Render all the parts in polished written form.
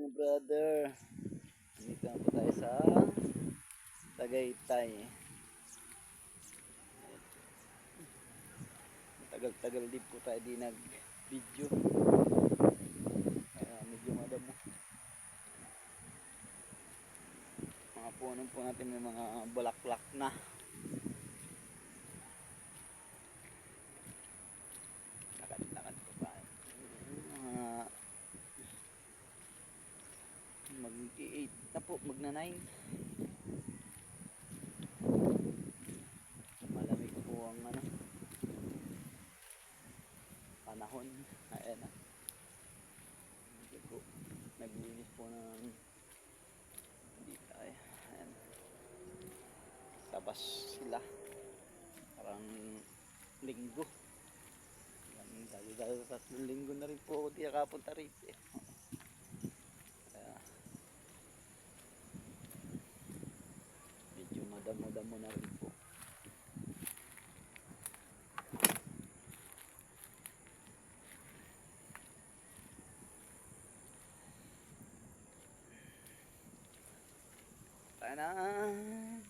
mga brother. Dito na po tayo sa Tagaytay. Tagal-tagal din po tayo di nag-video. Kaya medyo madamo. Mga puno po natin may mga bulaklak na. Lakad-lakad po tayo. Mag-8 na po, magna-9. Malamig po ang panahon. Ayan na. Naglinis po ng dito ay. Ayan. Tabas sila. Parang linggo. Dahil sa 3 linggo na rin po ako di nakapunta rito eh. Medyo madamo-damo na rin po. Tanan!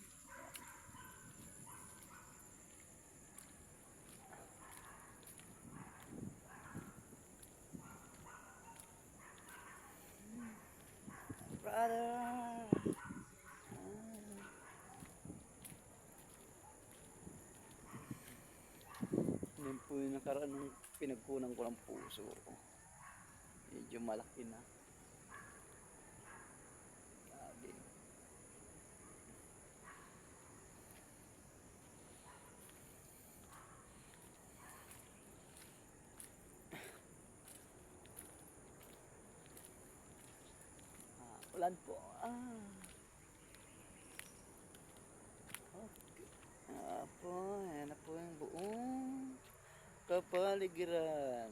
Brother! Yan po yung nakaraan ng pinagkunan ko ng puso. Medyo malaki na. Grabe. Ulan po. Okay. Ayan na po yung buong kapaligiran.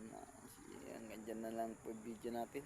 Hanggang dyan na lang po yung video natin.